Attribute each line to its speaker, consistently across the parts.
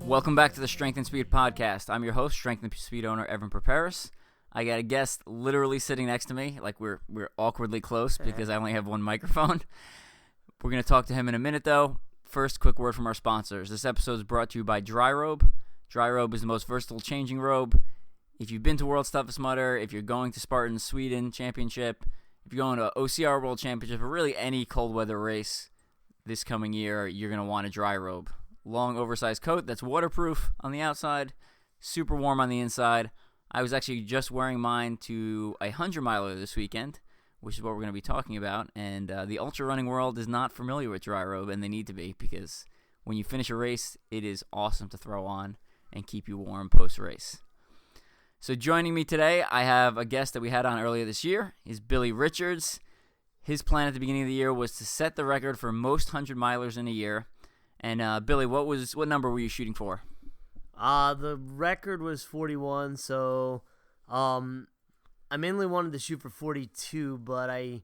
Speaker 1: Welcome back to the Strength and Speed Podcast. I'm your host, Strength and Speed owner Evan Preparis. I got a guest literally sitting next to me, like we're awkwardly close because I only have one microphone. We're going to talk to him in a minute, though. First, quick word from our sponsors. This episode is brought to you by Dry Robe. Dry Robe is the most versatile changing robe. If you've been to World's Toughest Mudder, if you're going to Spartan Sweden Championship, if you're going to OCR World Championship, or really any cold weather race this coming year, you're going to want a Dry Robe. Long, oversized coat that's waterproof on the outside, super warm on the inside. I was actually just wearing mine to a 100-miler this weekend, which is what we're going to be talking about. And the ultra running world is not familiar with Dry Robe, and they need to be, because when you finish a race, it is awesome to throw on and keep you warm post-race. So joining me today, I have a guest that we had on earlier this year, is Billy Richards. His plan at the beginning of the year was to set the record for most 100-milers in a year. And Billy, what number were you shooting for?
Speaker 2: The record was 41, so I mainly wanted to shoot for 42, but I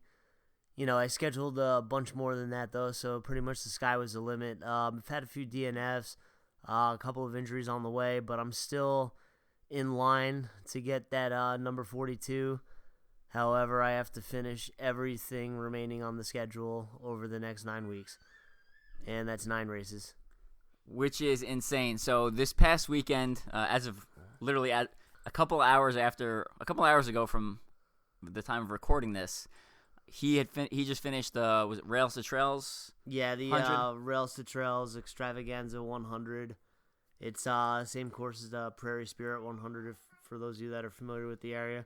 Speaker 2: scheduled a bunch more than that though, so pretty much the sky was the limit. I've had a few DNFs, a couple of injuries on the way, but I'm still in line to get that number 42. However, I have to finish everything remaining on the schedule over the next 9 weeks. And that's 9 races.
Speaker 1: Which is insane. So this past weekend, as of literally a couple hours ago from the time of recording this, he just finished was it Rails to Trails?
Speaker 2: Yeah, the Rails to Trails Extravaganza 100. It's same course as the Prairie Spirit 100 for those of you that are familiar with the area.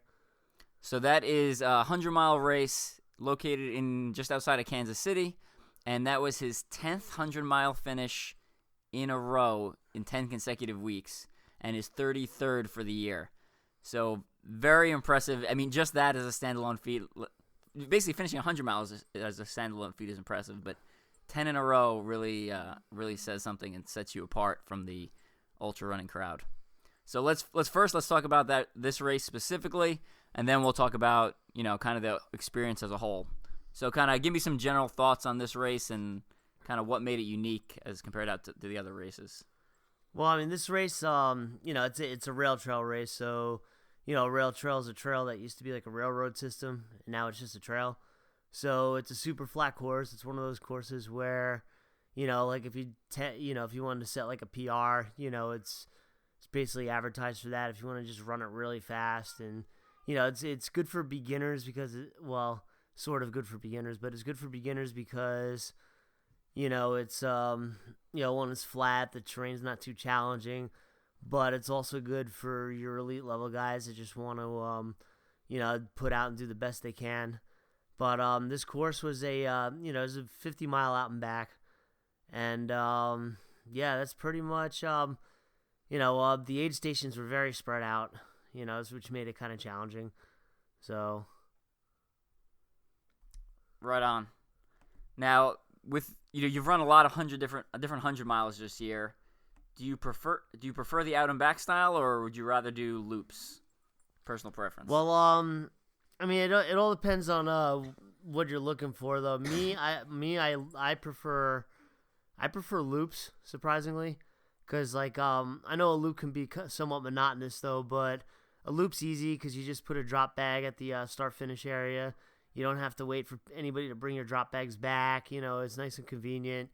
Speaker 1: So that is a 100-mile race located in just outside of Kansas City. And that was his 10th 100-mile finish in a row in 10 consecutive weeks, and his 33rd for the year. So very impressive. I mean, just that as a standalone feat, basically finishing 100 miles as a standalone feat is impressive, but 10 in a row really says something and sets you apart from the ultra running crowd. So let's talk about this race specifically, and then we'll talk about kind of the experience as a whole. So kind of give me some general thoughts on this race and kind of what made it unique as compared out to the other races.
Speaker 2: Well, I mean, this race, it's a rail trail race. So, rail trail is a trail that used to be like a railroad system, and now it's just a trail. So it's a super flat course. It's one of those courses where, like if you wanted to set like a PR, it's basically advertised for that. If you want to just run it really fast, and it's good for beginners because sort of good for beginners, but it's good for beginners because, it's, one is flat, the terrain's not too challenging, but it's also good for your elite level guys that just want to, put out and do the best they can. But this course was it was a 50-mile out and back, and that's pretty much, the aid stations were very spread out, which made it kind of challenging. So.
Speaker 1: Right on. Now, with you've run a lot of different 100 miles this year. Do you prefer the out and back style, or would you rather do loops? Personal preference.
Speaker 2: Well, I mean, it all depends on what you're looking for, though. I prefer loops, surprisingly, because I know a loop can be somewhat monotonous though, but a loop's easy because you just put a drop bag at the start finish area. You don't have to wait for anybody to bring your drop bags back. It's nice and convenient.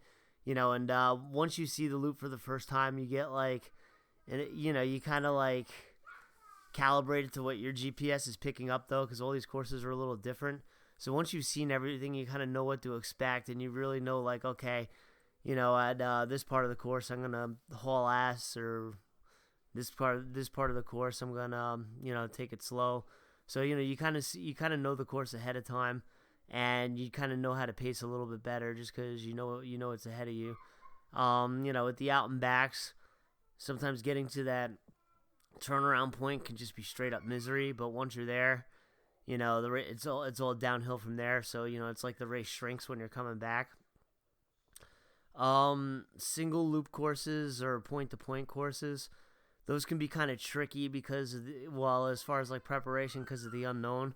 Speaker 2: And once you see the loop for the first time, you get you kind of calibrate it to what your GPS is picking up, though, because all these courses are a little different. So once you've seen everything, you kind of know what to expect, and you really know, okay, at this part of the course, I'm gonna haul ass, or this part of the course, I'm gonna take it slow. So you kind of know the course ahead of time, and you kind of know how to pace a little bit better just because you know it's ahead of you. With the out and backs, sometimes getting to that turnaround point can just be straight up misery. But once you're there, it's all downhill from there. So it's like the race shrinks when you're coming back. Single loop courses or point to point courses, those can be kind of tricky because as far as like preparation, because of the unknown.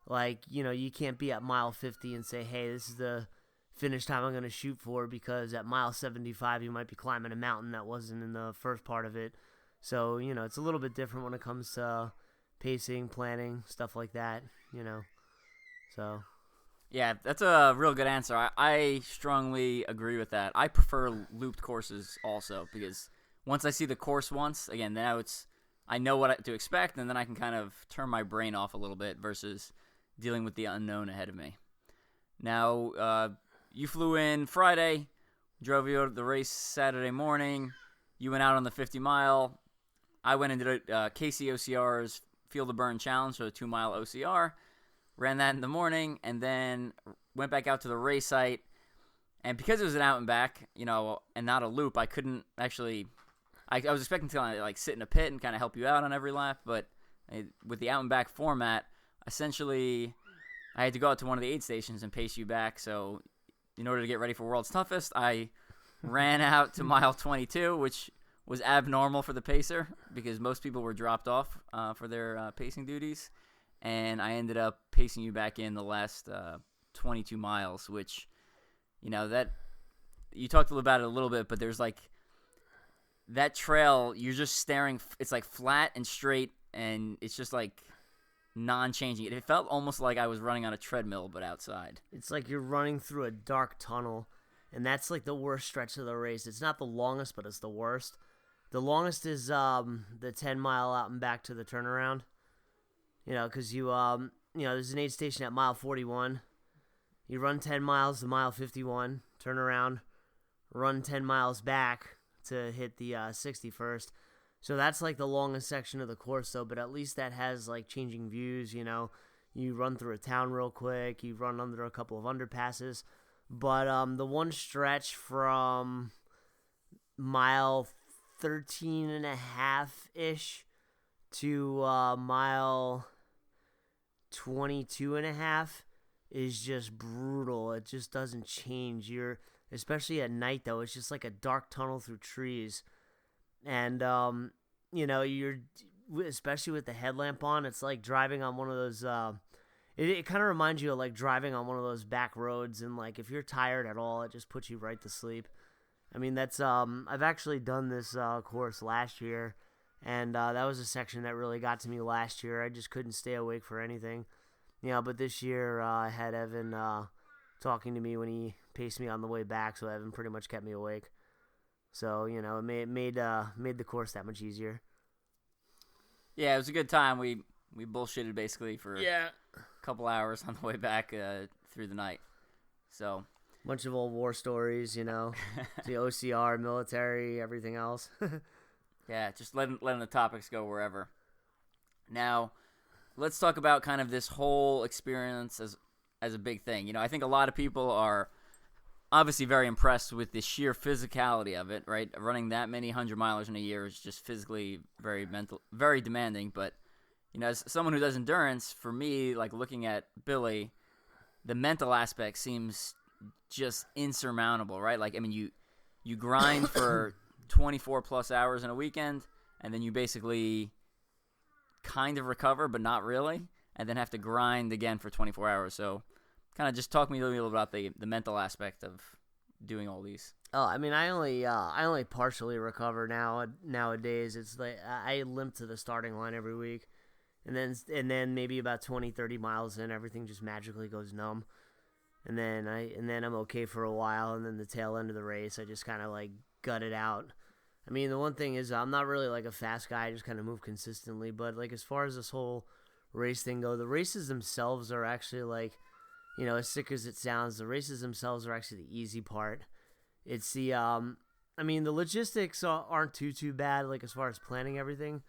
Speaker 2: Like you can't be at mile 50 and say, hey, this is the finish time I'm going to shoot for, because at mile 75 you might be climbing a mountain that wasn't in the first part of it. So it's a little bit different when it comes to pacing, planning, stuff like that. So.
Speaker 1: Yeah, that's a real good answer. I strongly agree with that. I prefer looped courses also, because once I see the course once, again, now I know what to expect, and then I can kind of turn my brain off a little bit versus dealing with the unknown ahead of me. Now, you flew in Friday, drove you to the race Saturday morning. You went out on the 50-mile. I went and did KCOCR's Field of Burn Challenge, so a 2-mile OCR. Ran that in the morning, and then went back out to the race site. And because it was an out and back, and not a loop, I couldn't actually. I was expecting to like sit in a pit and kind of help you out on every lap, but with the out and back format, essentially, I had to go out to one of the aid stations and pace you back. So, in order to get ready for World's Toughest, I ran out to mile 22, which was abnormal for the pacer because most people were dropped off for their pacing duties. And I ended up pacing you back in the last 22 miles, which, that you talked about it a little bit, but there's like that trail, you're just staring, it's like flat and straight, and it's just like non-changing. It felt almost like I was running on a treadmill, but outside. It's
Speaker 2: like you're running through a dark tunnel, and that's like the worst stretch of the race. It's not the longest, but it's the worst. The longest is the 10-mile out and back to the turnaround. Because there's an aid station at mile 41. You run 10 miles to mile 51, turn around, run 10 miles back to hit the 61st. So that's like the longest section of the course, though, but at least that has like changing views. You run through a town real quick, you run under a couple of underpasses. But the one stretch from mile 13 and a half-ish to mile 22 and a half is just brutal. It just doesn't change. Especially at night, though, it's just like a dark tunnel through trees. And, you're, especially with the headlamp on, it's like driving on one of those, it kind of reminds you of like driving on one of those back roads. And like, if you're tired at all, it just puts you right to sleep. I mean, that's, I've actually done this course last year. And that was a section that really got to me last year. I just couldn't stay awake for anything. But this year I had Evan talking to me when he paced me on the way back, so Evan pretty much kept me awake. So, it made the course that much easier.
Speaker 1: Yeah, it was a good time. We bullshitted basically for a couple hours on the way back through the night. So,
Speaker 2: bunch of old war stories, the OCR, military, everything else.
Speaker 1: Yeah, just letting the topics go wherever. Now, let's talk about kind of this whole experience as a big thing. I think a lot of people are obviously very impressed with the sheer physicality of it, right? Running that many 100-milers in a year is just physically very demanding. But, as someone who does endurance, for me, like looking at Billy, the mental aspect seems just insurmountable, right? Like, I mean, you grind for 24 plus hours in a weekend, and then you basically kind of recover, but not really, and then have to grind again for 24 hours. So kind of just talk me a little about the mental aspect of doing all these.
Speaker 2: Oh, I mean, I only partially recover nowadays. It's like I limp to the starting line every week, and then maybe about 20-30 miles in, everything just magically goes numb. And then I'm okay for a while, and then the tail end of the race, I just kind of like gut it out. I mean, the one thing is I'm not really like a fast guy. I just kind of move consistently. But like as far as this whole race thing go, the races themselves are actually like, as sick as it sounds, the races themselves are actually the easy part. It's the I mean, the logistics aren't too bad, like as far as planning everything.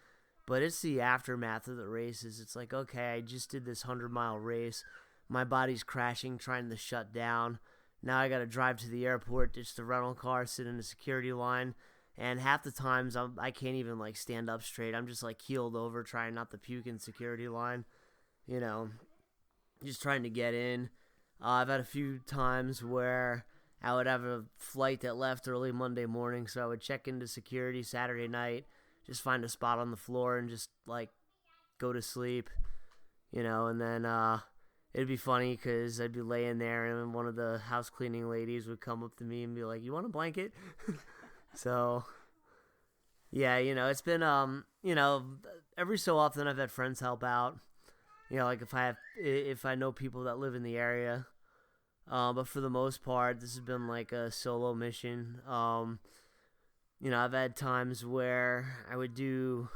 Speaker 2: But it's the aftermath of the races. It's like, okay, I just did this 100-mile race. My body's crashing, trying to shut down. Now I got to drive to the airport, ditch the rental car, sit in a security line. And half the times I can't even like stand up straight. I'm just like keeled over, trying not to puke in security line. You know, just trying to get in. I've had a few times where I would have a flight that left early Monday morning, so I would check into security Saturday night, just find a spot on the floor and just like go to sleep. You know, and then it'd be funny because I'd be laying there and one of the house cleaning ladies would come up to me and be like, "You want a blanket?" So, yeah, you know, it's been, you know, every so often I've had friends help out. You know, like if I know people that live in the area. But for the most part, this has been like a solo mission. You know, I've had times where I would do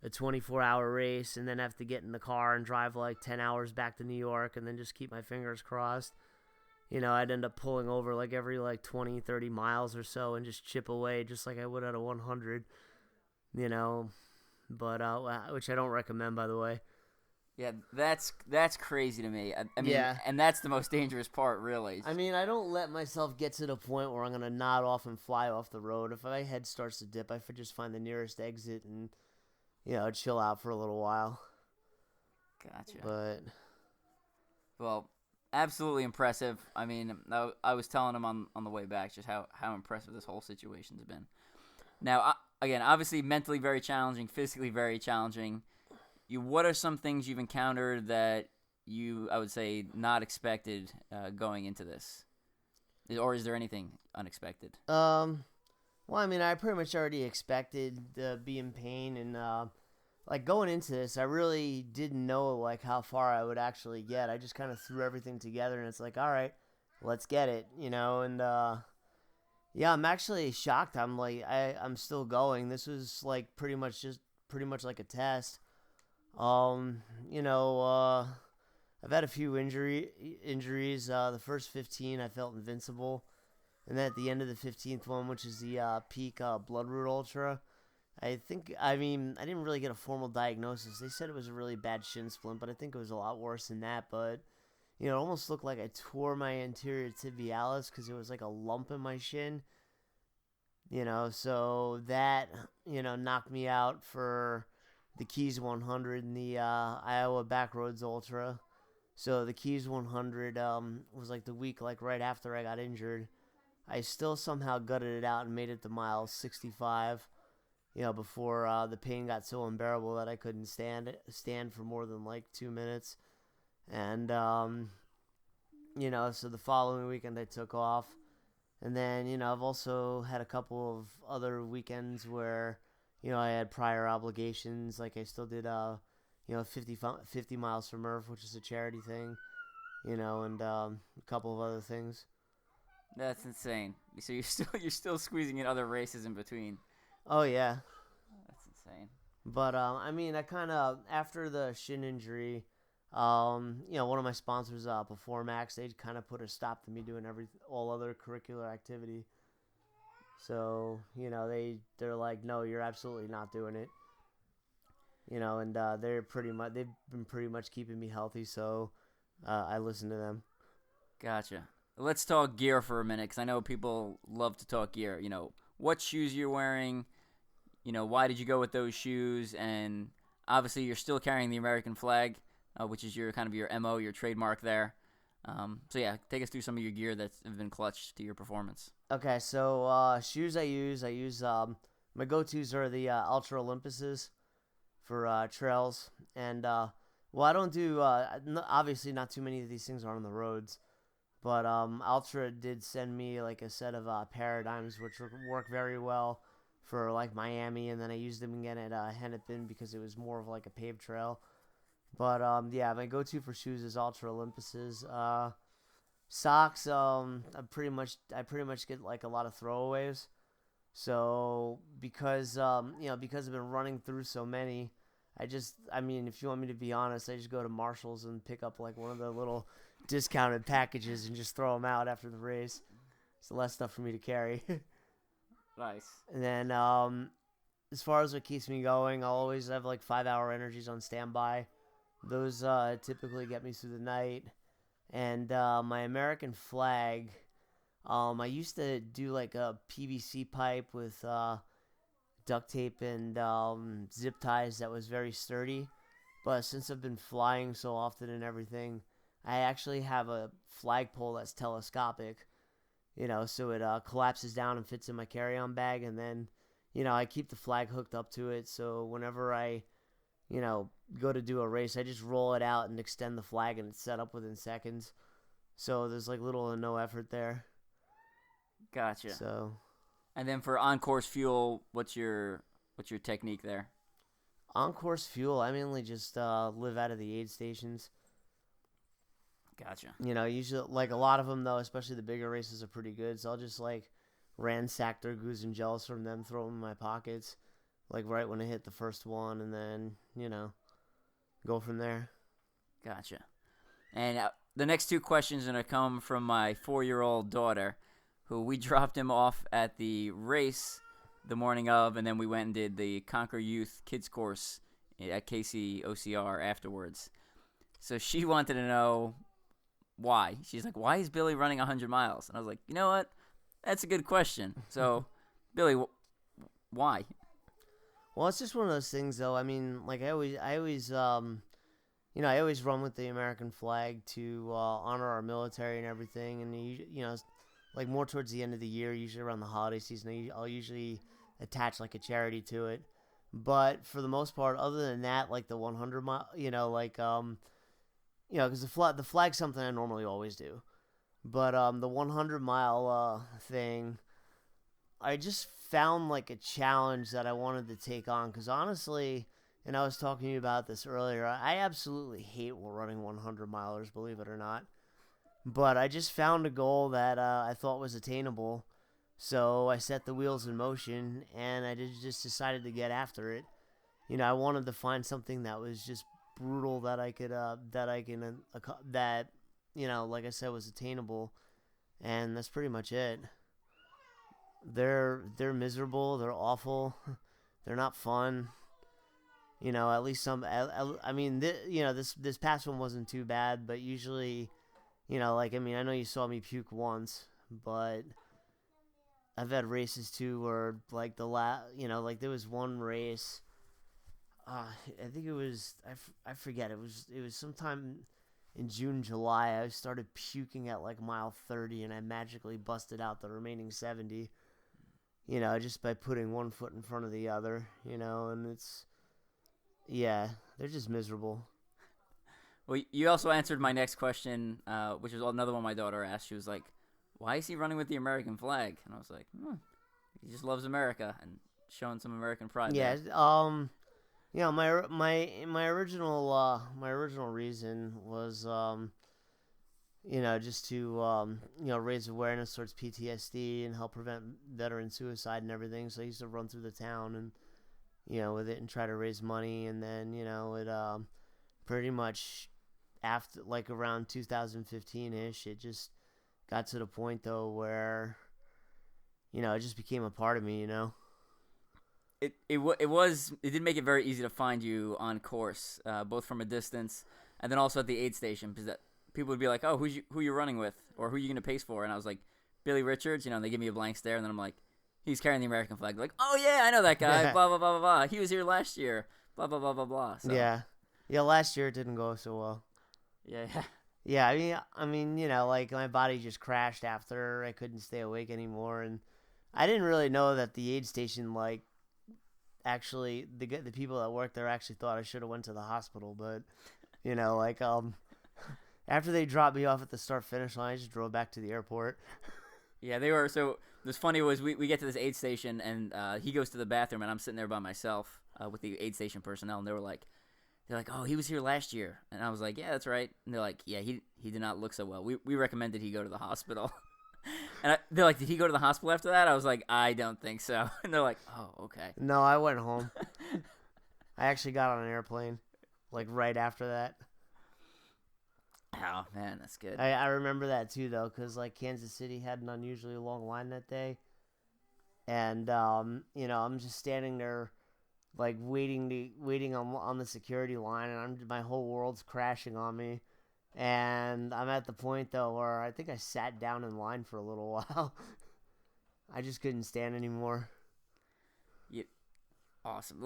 Speaker 2: a 24-hour race and then have to get in the car and drive like 10 hours back to New York and then just keep my fingers crossed. You know, I'd end up pulling over like every like 20, 30 miles or so and just chip away just like I would at a 100, you know, but which I don't recommend, by the way.
Speaker 1: Yeah, that's crazy to me. I mean,
Speaker 2: Yeah.
Speaker 1: And that's the most dangerous part, really.
Speaker 2: I mean, I don't let myself get to the point where I'm going to nod off and fly off the road. If my head starts to dip, I just find the nearest exit and, you know, chill out for a little while.
Speaker 1: Gotcha.
Speaker 2: But,
Speaker 1: well, absolutely impressive. I mean, I was telling him on the way back just how impressive this whole situation's been. Now, again, obviously mentally very challenging, physically very challenging. What are some things you've encountered that I would say, not expected going into this? Or is there anything unexpected?
Speaker 2: well, I mean, I pretty much already expected to be in pain, and like going into this, I really didn't know like how far I would actually get. I just kind of threw everything together, and it's like, all right, let's get it, you know. And yeah, I'm actually shocked. I'm like, I'm still going. This was like pretty much like a test. You know, I've had a few injuries. The first 15, I felt invincible. And then at the end of the 15th one, which is the peak blood root ultra, I mean, I didn't really get a formal diagnosis. They said it was a really bad shin splint, but I think it was a lot worse than that. But, you know, it almost looked like I tore my anterior tibialis because it was like a lump in my shin. You know, so that, you know, knocked me out for the Keys 100 and the Iowa Backroads Ultra. So the Keys 100 was like the week like right after I got injured. I still somehow gutted it out and made it to mile 65, you know, before the pain got so unbearable that I couldn't stand for more than like 2 minutes. And, you know, so the following weekend I took off. And then, you know, I've also had a couple of other weekends where, you know, I had prior obligations. Like I still did, you know, 50 miles for Murph, which is a charity thing, you know, and a couple of other things.
Speaker 1: That's insane. So you're still squeezing in other races in between.
Speaker 2: Oh yeah,
Speaker 1: that's insane.
Speaker 2: But I mean, I kind of after the shin injury, you know, one of my sponsors, Performax, they kind of put a stop to me doing all other curricular activity. So, you know, they're like, no, you're absolutely not doing it. You know, and they've been pretty much keeping me healthy, so I listen to them.
Speaker 1: Gotcha. Let's talk gear for a minute, because I know people love to talk gear. You know, what shoes you're wearing, you know, why did you go with those shoes, and obviously you're still carrying the American flag, which is your kind of your MO, your trademark there. So yeah, take us through some of your gear that's been clutch to your performance.
Speaker 2: Okay, so shoes I use my go-tos are the Ultra Olympuses for trails, and well, I don't do obviously not too many of these things are on the roads, but Ultra did send me like a set of Paradigms which work very well for like Miami, and then I used them again at Hennepin because it was more of like a paved trail. But yeah, my go-to for shoes is Ultra Olympuses. Socks, I pretty much get like a lot of throwaways. So because you know, because I've been running through so many, I mean, if you want me to be honest, I just go to Marshall's and pick up like one of the little discounted packages and just throw them out after the race. It's less stuff for me to carry.
Speaker 1: Nice.
Speaker 2: And then as far as what keeps me going, I'll always have like 5-hour energies on standby. Those typically get me through the night. And my American flag, I used to do like a PVC pipe with duct tape and zip ties that was very sturdy. But since I've been flying so often and everything, I actually have a flagpole that's telescopic. So it collapses down and fits in my carry-on bag, and then, I keep the flag hooked up to it. So whenever I, go to do a race, I just roll it out and extend the flag, and it's set up within seconds. So there's like little or no effort there.
Speaker 1: Gotcha.
Speaker 2: So,
Speaker 1: and then for on-course fuel, what's your technique there?
Speaker 2: On-course fuel, I mainly just live out of the aid stations.
Speaker 1: Gotcha.
Speaker 2: Usually, like a lot of them, though, especially the bigger races, are pretty good. So I'll just, like, ransack their goos and gels from them, throw them in my pockets, like, right when I hit the first one, and then, go from there.
Speaker 1: Gotcha. And the next two questions are going to come from my 4-year-old daughter, who we dropped him off at the race the morning of, and then we went and did the Conquer Youth Kids course at KCOCR afterwards. So she wanted to know why. She's like, why is Billy running 100 miles? And I was like, you know what? That's a good question. So, Billy, why?
Speaker 2: Well, it's just one of those things, though. I mean, like I always, I always run with the American flag to honor our military and everything. And like more towards the end of the year, usually around the holiday season, I'll usually attach like a charity to it. But for the most part, other than that, like the 100 mile, because the flag's something I normally always do. But the 100-mile thing, I just found like a challenge that I wanted to take on. Because honestly, and I was talking to you about this earlier, I absolutely hate running 100-milers, believe it or not. But I just found a goal that I thought was attainable. So I set the wheels in motion, and I just decided to get after it. I wanted to find something that was just brutal that I could like I said, was attainable, and that's pretty much it. They're miserable. They're awful. They're not fun. At least some. I mean, this past one wasn't too bad, but usually, I know you saw me puke once, but I've had races too where like like there was one race. I think it was I forget. It was sometime in June, July. I started puking at like mile 30, and I magically busted out the remaining 70. Just by putting one foot in front of the other. And they're just miserable.
Speaker 1: Well, you also answered my next question, which was another one my daughter asked. She was like, "Why is he running with the American flag?" And I was like, "He just loves America and showing some American pride."
Speaker 2: Yeah.
Speaker 1: There.
Speaker 2: My original reason was just to raise awareness towards PTSD and help prevent veteran suicide and everything. So I used to run through the town and with it and try to raise money, and then it pretty much after like around 2015ish, it just got to the point though where it just became a part of me.
Speaker 1: It did make it very easy to find you on course, both from a distance and then also at the aid station, because that people would be like, "Oh, who you running with, or who you gonna pace for?" And I was like, "Billy Richards," and they give me a blank stare, and then I'm like, "He's carrying the American flag." They're like, "Oh yeah, I know that guy." Blah blah blah blah blah. He was here last year. Blah blah blah blah blah. So.
Speaker 2: Yeah. Last year it didn't go so well.
Speaker 1: Yeah.
Speaker 2: Yeah. I mean, like my body just crashed after I couldn't stay awake anymore, and I didn't really know that the aid station actually the people that worked there actually thought I should have went to the hospital, but after they dropped me off at the start finish line, I just drove back to the airport.
Speaker 1: Yeah, they were. So what's funny was we get to this aid station, and he goes to the bathroom, and I'm sitting there by myself with the aid station personnel, and they're like, "Oh, he was here last year," and I was like, "Yeah, that's right." And they're like, "Yeah, he did not look so well. We recommended he go to the hospital." And they're like, "Did he go to the hospital after that?" I was like, "I don't think so." And they're like, "Oh, okay."
Speaker 2: No, I went home. I actually got on an airplane, like right after that.
Speaker 1: Oh man, that's good.
Speaker 2: I remember that too though, because like Kansas City had an unusually long line that day, and I'm just standing there, like waiting on the security line, and my whole world's crashing on me, And I'm at the point, though, where I think I sat down in line for a little while. I just couldn't stand anymore.
Speaker 1: Yeah, awesome.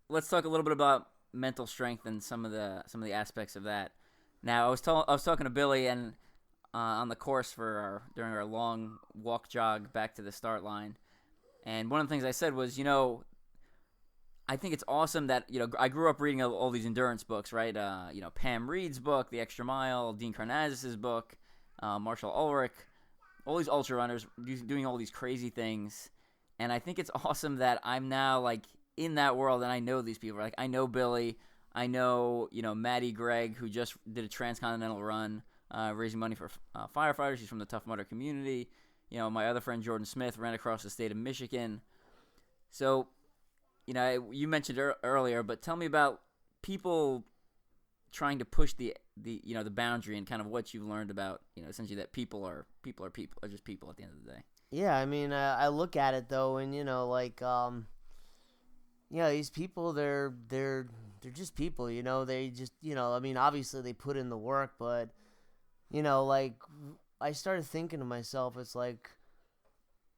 Speaker 1: Let's talk a little bit about mental strength and some of the aspects of that. Now, I was talking to Billy and on the course during our long walk jog back to the start line, and one of the things I said was, I think it's awesome that, I grew up reading all these endurance books, right? Pam Reed's book, The Extra Mile, Dean Karnazes' book, Marshall Ulrich, all these ultra runners doing all these crazy things. And I think it's awesome that I'm now, like, in that world and I know these people. Like, I know Billy. I know, Maddie Gregg, who just did a transcontinental run, raising money for firefighters. She's from the Tough Mudder community. My other friend Jordan Smith ran across the state of Michigan. So, you mentioned earlier, but tell me about people trying to push the boundary and kind of what you've learned about, essentially that people are just people at the end of the day.
Speaker 2: Yeah, I mean, I look at it though, and these people, they're just people. They just, I mean, obviously they put in the work, but I started thinking to myself, it's like,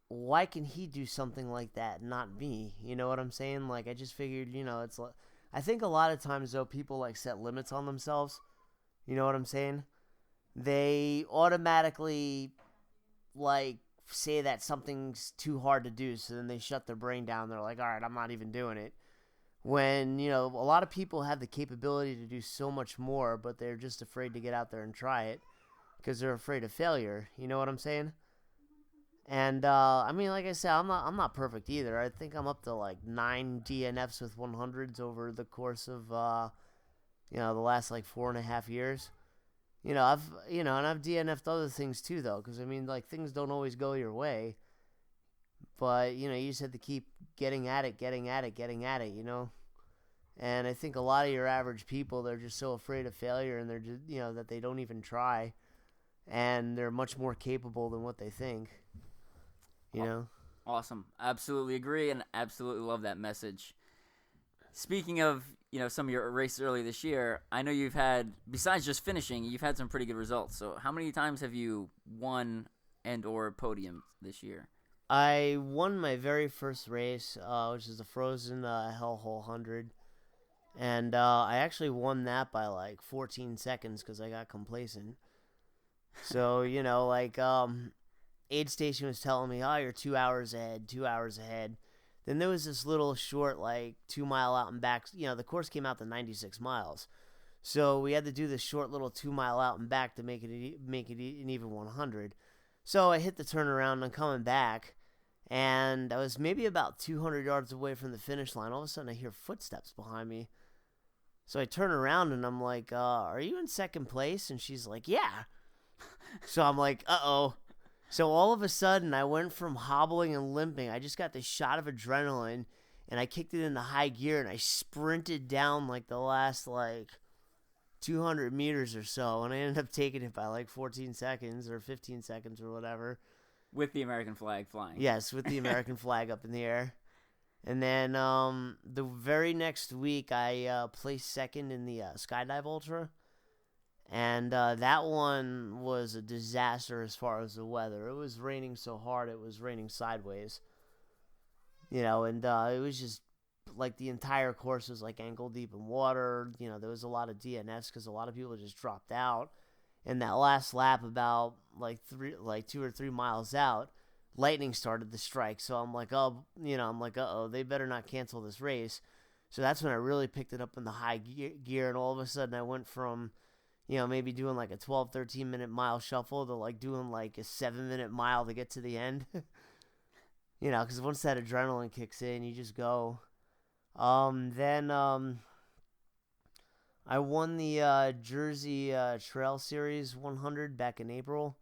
Speaker 2: why can he do something like that, not me? You know what I'm saying? Like, I just figured, it's like, I think a lot of times, though, people, like, set limits on themselves. You know what I'm saying? They automatically, like, say that something's too hard to do, so then they shut their brain down. They're like, all right, I'm not even doing it. When, a lot of people have the capability to do so much more, but they're just afraid to get out there and try it because they're afraid of failure. You know what I'm saying? And I mean, like I said, I'm not perfect either. I think I'm up to like 9 DNFs with 100s over the course of the last like 4.5 years. I've and I've DNF'd other things too, though, because I mean, like, things don't always go your way. But you just have to keep getting at it. And I think a lot of your average people, they're just so afraid of failure, and they're just that they don't even try, and they're much more capable than what they think.
Speaker 1: Awesome. Absolutely agree and absolutely love that message. Speaking of, some of your races earlier this year, I know you've had, besides just finishing, you've had some pretty good results. So how many times have you won and or podium this year?
Speaker 2: I won my very first race, which is the Frozen Hellhole 100. And I actually won that by like 14 seconds because I got complacent. So, aid station was telling me, oh, you're 2 hours ahead. Then there was this little short, like, 2 mile out and back. The course came out to 96 miles. So we had to do this short little 2 mile out and back to make it an even 100. So I hit the turnaround and I'm coming back. And I was maybe about 200 yards away from the finish line. All of a sudden I hear footsteps behind me. So I turn around and I'm like, are you in second place? And she's like, yeah. So I'm like, uh-oh. So all of a sudden, I went from hobbling and limping. I just got this shot of adrenaline, and I kicked it into high gear, and I sprinted down, like, the last, 200 meters or so, and I ended up taking it by, 14 seconds or 15 seconds or whatever.
Speaker 1: With the American flag flying.
Speaker 2: Yes, with the American flag up in the air. And then the very next week, I placed second in the Skydive Ultra. And that one was a disaster as far as the weather. It was raining so hard, it was raining sideways. And it was just, like, the entire course was, like, ankle deep in water. There was a lot of DNFs because a lot of people just dropped out. And that last lap, about, 2 or 3 miles out, lightning started to strike. So I'm like, uh-oh, they better not cancel this race. So that's when I really picked it up in the high gear, and all of a sudden I went from maybe doing like a 12, 13-minute mile shuffle to like doing like a 7-minute mile to get to the end. Because once that adrenaline kicks in, you just go. Then I won the Jersey Trail Series 100 back in April.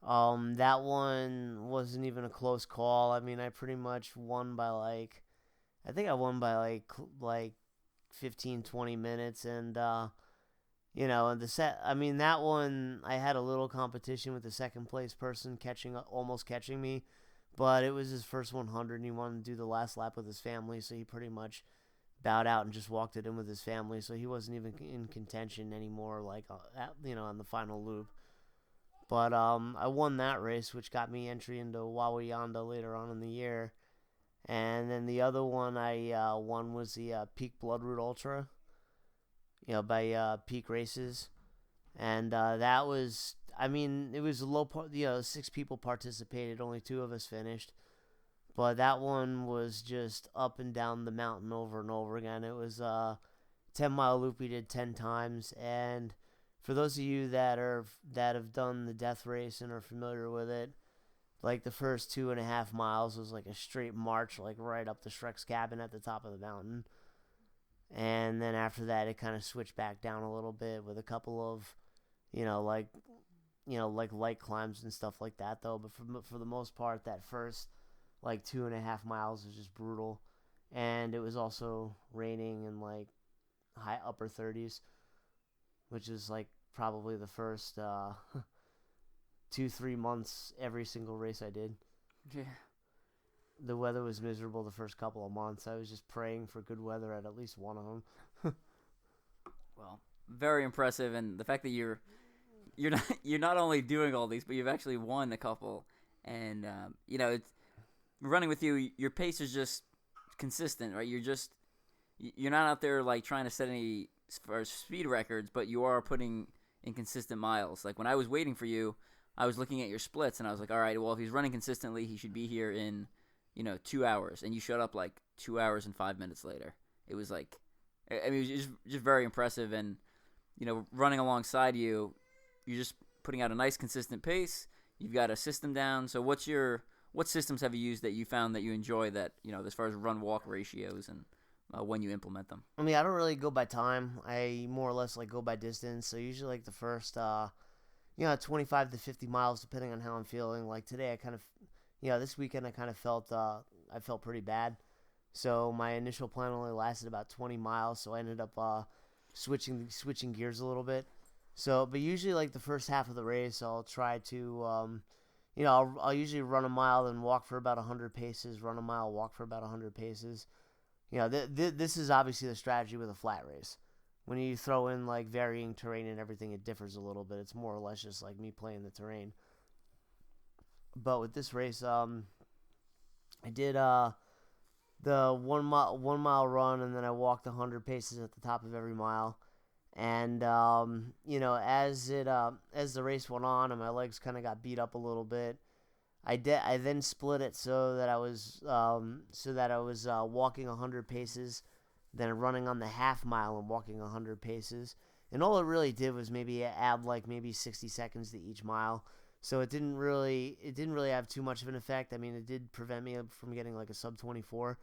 Speaker 2: That one wasn't even a close call. I mean, I pretty much won by I think I won by like 15, 20 minutes, and and that one, I had a little competition with the second place person almost catching me, but it was his first 100, and he wanted to do the last lap with his family, so he pretty much bowed out and just walked it in with his family, so he wasn't even in contention anymore, like on the final loop. But I won that race, which got me entry into Wawayanda later on in the year. And then the other one I won was the Peak Blood Route Ultra, by Peak Races. And that was, it was a low part, 6 people participated, only 2 of us finished. But that one was just up and down the mountain over and over again. It was a 10-mile loop we did 10 times. And for those of you that have done the death race and are familiar with it, like the first 2.5 miles was like a straight march, like right up to Shrek's cabin at the top of the mountain. And then after that, it kind of switched back down a little bit with a couple of, like light climbs and stuff like that, though. But for the most part, that first like 2.5 miles was just brutal. And it was also raining in like high upper 30s, which is like probably the first 2-3 months every single race I did.
Speaker 1: Yeah.
Speaker 2: The weather was miserable the first couple of months. I was just praying for good weather at least one of them.
Speaker 1: Well, very impressive, and the fact that you're not only doing all these, but you've actually won a couple, and it's running with you. Your pace is just consistent, right? You're not out there like trying to set any as far as speed records, but you are putting in consistent miles. Like when I was waiting for you, I was looking at your splits, and I was like, all right, well, if he's running consistently, he should be here in 2 hours, and you showed up like 2 hours and 5 minutes later. It was like, it was just very impressive, and running alongside you, you're just putting out a nice consistent pace. You've got a system down. So what systems have you used that you found that you enjoy, that as far as run walk ratios and when you implement them?
Speaker 2: I don't really go by time. I more or less like go by distance. So usually like the first 25 to 50 miles, depending on how I'm feeling. Like today, I kind of, this weekend I kind of felt pretty bad. So my initial plan only lasted about 20 miles. So I ended up switching gears a little bit. So, but usually like the first half of the race, I'll try to, I'll usually run a mile and walk for about 100 paces. Run a mile, walk for about 100 paces. This is obviously the strategy with a flat race. When you throw in like varying terrain and everything, it differs a little bit. It's more or less just like me playing the terrain. But with this race, I did the 1 mile run, and then I walked 100 paces at the top of every mile. And as the race went on and my legs kind of got beat up a little bit, I then split it so that I was walking 100 paces, then running on the half mile and walking 100 paces. And all it really did was maybe add like maybe 60 seconds to each mile. So it didn't really have too much of an effect. It did prevent me from getting like a sub 24.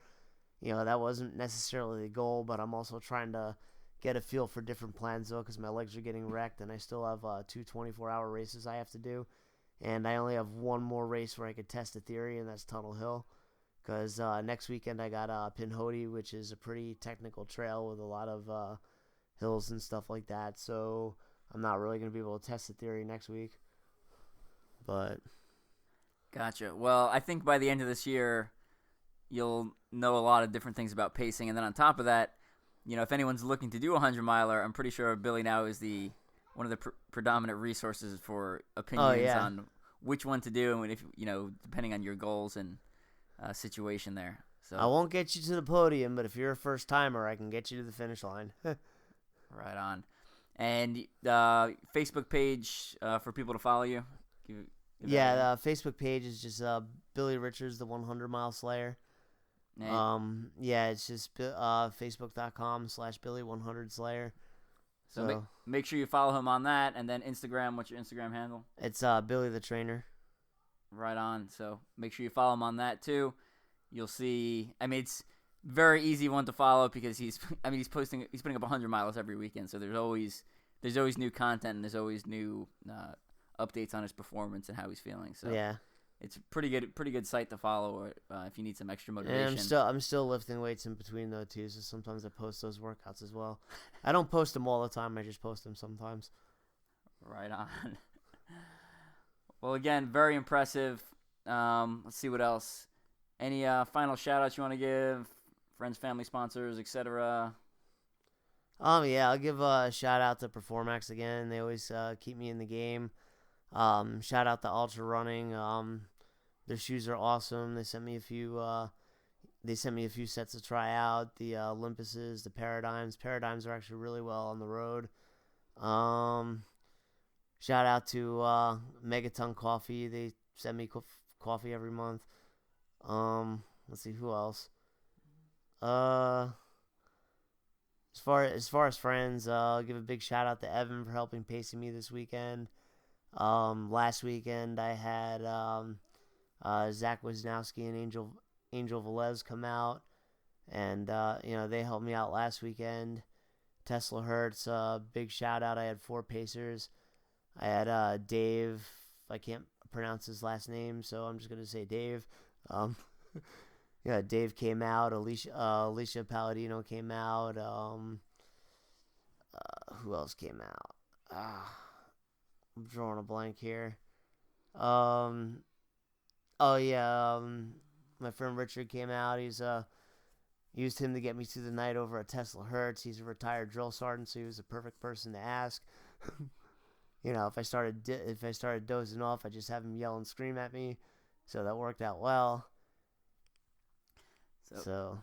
Speaker 2: That wasn't necessarily the goal, but I'm also trying to get a feel for different plans though, because my legs are getting wrecked, and I still have 2 24-hour races I have to do, and I only have one more race where I could test a theory, and that's Tunnel Hill, because next weekend I got Pinhoti, which is a pretty technical trail with a lot of hills and stuff like that. So I'm not really going to be able to test the theory next week. But
Speaker 1: Gotcha. Well, I think by the end of this year, you'll know a lot of different things about pacing, and then on top of that, if anyone's looking to do a 100-miler, I'm pretty sure Billy now is one of the predominant resources for opinions on which one to do, and if depending on your goals and situation there. So
Speaker 2: I won't get you to the podium, but if you're a first timer, I can get you to the finish line.
Speaker 1: Right on. And Facebook page for people to follow you.
Speaker 2: The Facebook page is just Billy Richards, the 100-mile Slayer. It's just facebook.com/Billy100Slayer.
Speaker 1: So make sure you follow him on that, and then Instagram. What's your Instagram handle?
Speaker 2: It's Billy the Trainer.
Speaker 1: Right on. So make sure you follow him on that too. You'll see. It's very easy one to follow because he's putting up 100 miles every weekend. So there's always new content, and there's always new updates on his performance and how he's feeling. So
Speaker 2: yeah.
Speaker 1: It's a pretty good site to follow if you need some extra motivation.
Speaker 2: And I'm still lifting weights in between though too, so sometimes I post those workouts as well. I don't post them all the time. I just post them sometimes.
Speaker 1: Right on. Well, again, very impressive. Let's see what else. Any final shout-outs you want to give friends, family, sponsors, etc.?
Speaker 2: Yeah, I'll give a shout out to Performax again. They always keep me in the game. Shout out to Ultra Running. Their shoes are awesome. They sent me a few. They sent me a few sets to try out. The Olympuses, the Paradigms. Paradigms are actually really well on the road. Shout out to Megaton Coffee. They send me coffee every month. Let's see who else. As far as friends, I'll give a big shout out to Evan for helping pacing me this weekend. Last weekend I had Zach Wisnowski and Angel Velez come out, and they helped me out last weekend. Tesla Hertz, big shout out. I had 4 pacers. I had Dave. I can't pronounce his last name, so I'm just gonna say Dave. Dave came out. Alicia Palladino came out. Who else came out? I'm drawing a blank here. My friend Richard came out. He's used him to get me through the night over at Tesla Hertz. He's a retired drill sergeant, so he was the perfect person to ask. If I started dozing off, I just have him yell and scream at me. So that worked out well. So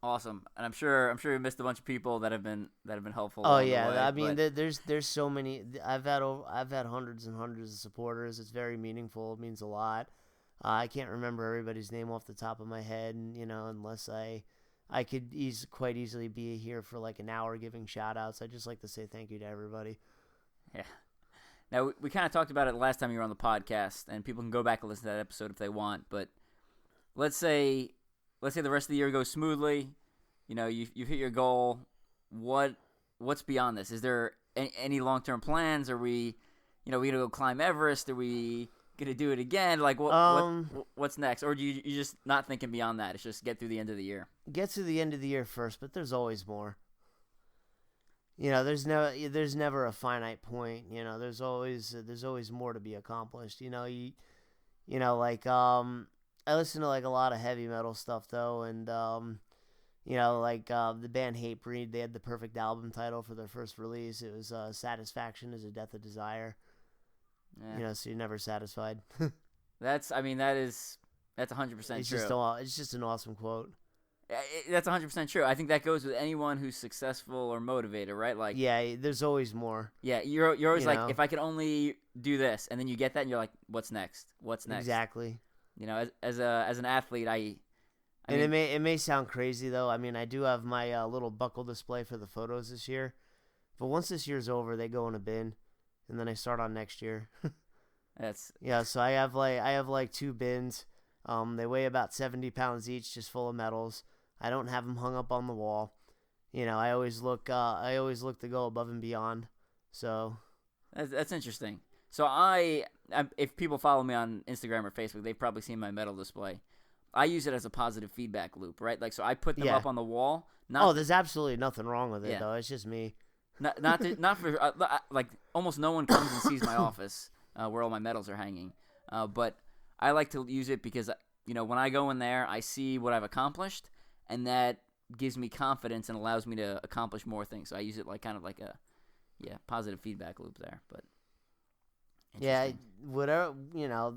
Speaker 1: awesome, and I'm sure we missed a bunch of people that have been helpful.
Speaker 2: Oh yeah,
Speaker 1: the way,
Speaker 2: I mean, there's so many. I've had hundreds and hundreds of supporters. It's very meaningful. It means a lot. I can't remember everybody's name off the top of my head, and unless I could quite easily be here for like an hour giving shout outs. I just like to say thank you to everybody.
Speaker 1: Yeah. Now we kind of talked about it the last time you were on the podcast, and people can go back and listen to that episode if they want. But let's say the rest of the year goes smoothly. You've hit your goal. What's beyond this? Is there any long-term plans? Are we gonna go climb Everest? Are we gonna do it again? Like what's next? Or do you just not thinking beyond that? It's just get through the end of the year.
Speaker 2: Get to the end of the year first, but there's always more. There's never a finite point. There's always more to be accomplished. I listen to like a lot of heavy metal stuff though, and the band Hatebreed, they had the perfect album title for their first release. It was "Satisfaction is a Death of Desire."
Speaker 1: Yeah.
Speaker 2: So you're never satisfied.
Speaker 1: That's 100% true.
Speaker 2: It's just an awesome quote.
Speaker 1: That's 100% true. I think that goes with anyone who's successful or motivated, right? Like,
Speaker 2: yeah, there's always more.
Speaker 1: Yeah, you're always like, if I could only do this, and then you get that, and you're like, what's next? What's next?
Speaker 2: Exactly.
Speaker 1: As an athlete,
Speaker 2: it may sound crazy though. I mean, I do have my little buckle display for the photos this year, but once this year's over, they go in a bin, and then I start on next year. So I have like 2 bins. They weigh about 70 pounds each, just full of medals. I don't have them hung up on the wall. I always look to go above and beyond. So
Speaker 1: that's interesting. So if people follow me on Instagram or Facebook, they've probably seen my medal display. I use it as a positive feedback loop, right? Like, so I put them up on the wall.
Speaker 2: There's absolutely nothing wrong with it though. It's just me.
Speaker 1: Not for like almost no one comes and sees my office where all my medals are hanging. But I like to use it because when I go in there, I see what I've accomplished, and that gives me confidence and allows me to accomplish more things. So I use it like kind of like a positive feedback loop there. But
Speaker 2: yeah, whatever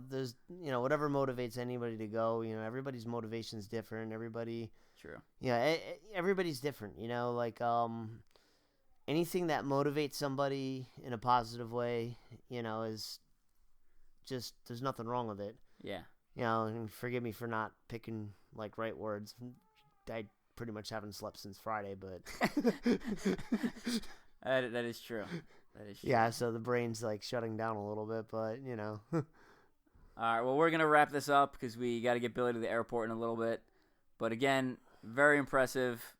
Speaker 2: there's whatever motivates anybody to go. Everybody's motivation is different. Everybody.
Speaker 1: True.
Speaker 2: Yeah, everybody's different. Anything that motivates somebody in a positive way, is just there's nothing wrong with it.
Speaker 1: Yeah.
Speaker 2: And forgive me for not picking like right words. I pretty much haven't slept since Friday, but
Speaker 1: that is true. That is true.
Speaker 2: Yeah, so the brain's like shutting down a little bit, but
Speaker 1: All right, well, we're gonna wrap this up because we got to get Billy to the airport in a little bit. But again, very impressive.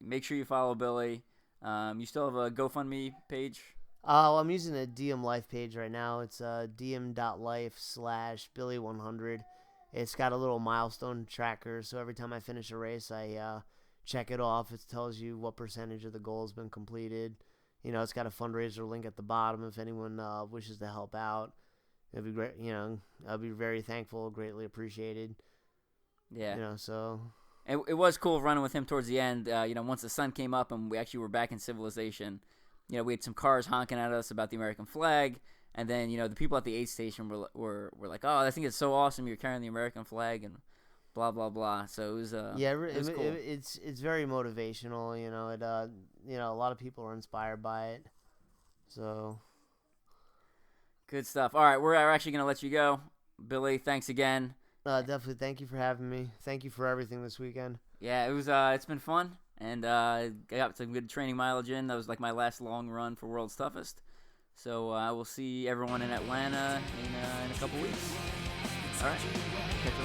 Speaker 1: Make sure you follow Billy. You still have a GoFundMe page?
Speaker 2: I'm using a DM Life page right now. It's dm.life/Billy100. It's got a little milestone tracker, so every time I finish a race, I check it off. It tells you what percentage of the goal has been completed. It's got a fundraiser link at the bottom if anyone wishes to help out. It'd be great. I'll be very thankful, greatly appreciated.
Speaker 1: Yeah.
Speaker 2: So.
Speaker 1: it was cool running with him towards the end. Once the sun came up and we actually were back in civilization, we had some cars honking at us about the American flag. And then, the people at the aid station were like, oh, I think it's so awesome you're carrying the American flag and blah, blah, blah. So it was it was cool.
Speaker 2: It's very motivational, a lot of people are inspired by it. So
Speaker 1: good stuff. All right, we're actually going to let you go. Billy, thanks again.
Speaker 2: Definitely. Thank you for having me. Thank you for everything this weekend.
Speaker 1: Yeah, it was. It's been fun, and I got some good training mileage in. That was like my last long run for World's Toughest. So I will see everyone in Atlanta in a couple weeks. All right. Catch you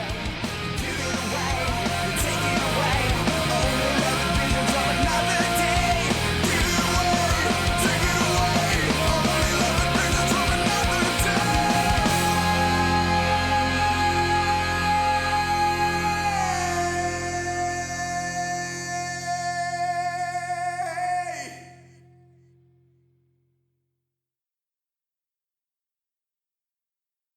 Speaker 1: later.